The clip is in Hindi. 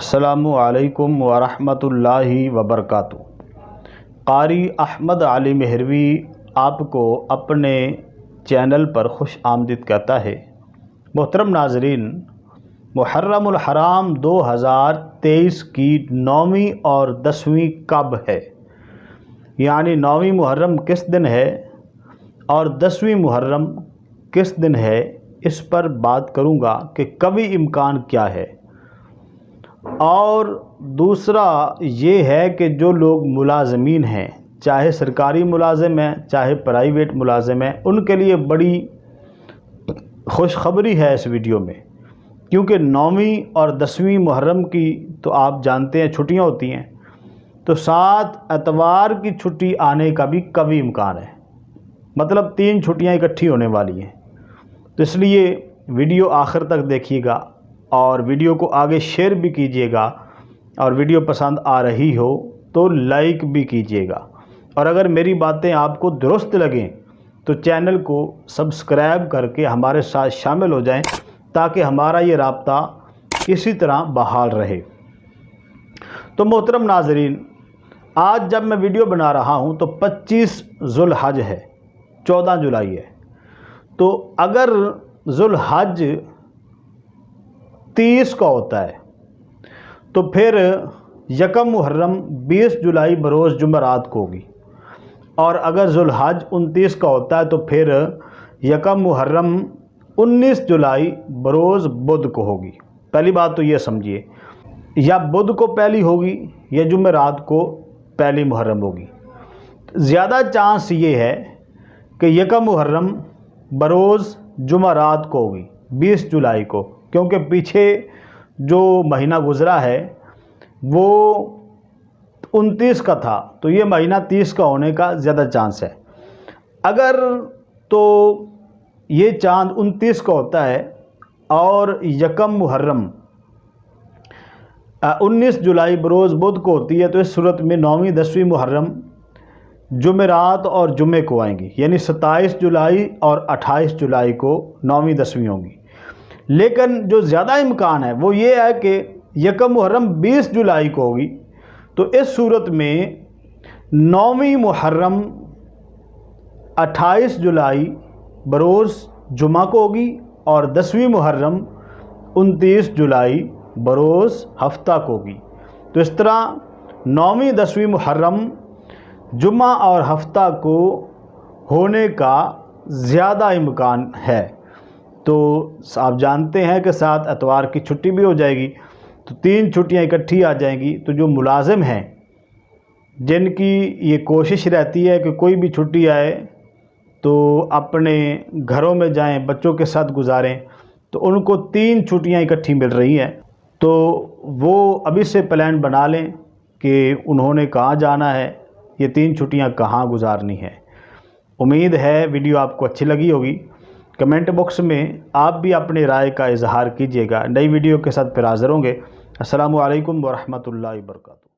अस्सलामु अलैकुम वरहमतुल्लाहि वबरकातुहू। क़ारी अहमद अली मेहरवी आपको अपने चैनल पर खुश आमदीद कहता है। मोहतरम नाज़रीन, मुहर्रमुल हराम 2023 की 9वीं और 10वीं कब है, यानी 9वीं मुहर्रम किस दिन है और 10वीं मुहर्रम किस दिन है, इस पर बात करूँगा कि कभी इम्कान क्या है। और दूसरा ये है कि जो लोग मुलाजमीन हैं, चाहे सरकारी मुलाजिम हैं चाहे प्राइवेट मुलाजिम हैं, उनके लिए बड़ी खुशखबरी है इस वीडियो में, क्योंकि 9वीं और 10वीं मुहर्रम की तो आप जानते हैं छुट्टियां होती हैं, तो 7 एतवार की छुट्टी आने का भी कभी इम्कान है। मतलब 3 छुट्टियां इकट्ठी होने वाली हैं। तो इसलिए वीडियो आखिर तक देखिएगा और वीडियो को आगे शेयर भी कीजिएगा, और वीडियो पसंद आ रही हो तो लाइक भी कीजिएगा। और अगर मेरी बातें आपको दुरुस्त लगें तो चैनल को सब्सक्राइब करके हमारे साथ शामिल हो जाएं, ताकि हमारा ये राब्ता इसी तरह बहाल रहे। तो मोहतरम नाज़रीन, आज जब मैं वीडियो बना रहा हूँ तो 25 ज़ुल्हज है, 14 जुलाई है। तो अगर ज़ुल्हज 30 का होता है तो फिर यकम मुहर्रम 20 जुलाई बरोज़ जुमेरात को होगी, और अगर ज़ुल्हज 29 का होता है तो फिर यकम मुहर्रम 19 जुलाई बरोज़ बुध को होगी। पहली बात तो ये समझिए, या बुध को पहली होगी या जुमेरात को पहली मुहर्रम होगी। ज़्यादा चांस ये है कि यकम मुहर्रम बरोज़ जुमेरात को होगी 20 जुलाई को, क्योंकि पीछे जो महीना गुज़रा है वो 29 का था, तो ये महीना 30 का होने का ज़्यादा चांस है। अगर तो ये चांद 29 का होता है और यकम मुहर्रम 19 जुलाई बरोज़ बुध को होती है, तो इस सूरत में 9वीं 10वीं मुहर्रम जुमेरात और जुमे को आएंगी, यानी 27 जुलाई और 28 जुलाई को 9वीं 10वीं होंगी। लेकिन जो ज़्यादा इम्कान है वो ये है कि यकम मुहर्रम 20 जुलाई को होगी, तो इस सूरत में 9वीं मुहर्रम 28 जुलाई बरोज़ जुमा को होगी और 10वीं मुहर्रम 29 जुलाई बरोज़ हफ्ता को होगी। तो इस तरह 9वीं 10वीं मुहर्रम जुमा और हफ्ता को होने का ज़्यादा इम्कान है। तो आप जानते हैं कि 7 एतवार की छुट्टी भी हो जाएगी, तो 3 छुट्टियां इकट्ठी आ जाएंगी। तो जो मुलाजिम हैं, जिनकी ये कोशिश रहती है कि कोई भी छुट्टी आए तो अपने घरों में जाएं, बच्चों के साथ गुजारें, तो उनको 3 छुट्टियां इकट्ठी मिल रही हैं। तो वो अभी से प्लान बना लें कि उन्होंने कहाँ जाना है, ये 3 छुट्टियां कहाँ गुजारनी है। उम्मीद है वीडियो आपको अच्छी लगी होगी। कमेंट बॉक्स में आप भी अपनी राय का इजहार कीजिएगा। नई वीडियो के साथ फिर हाज़िर होंगे। अस्सलामु अलैकुम वरहमतुल्लाहि वबरकातुहू।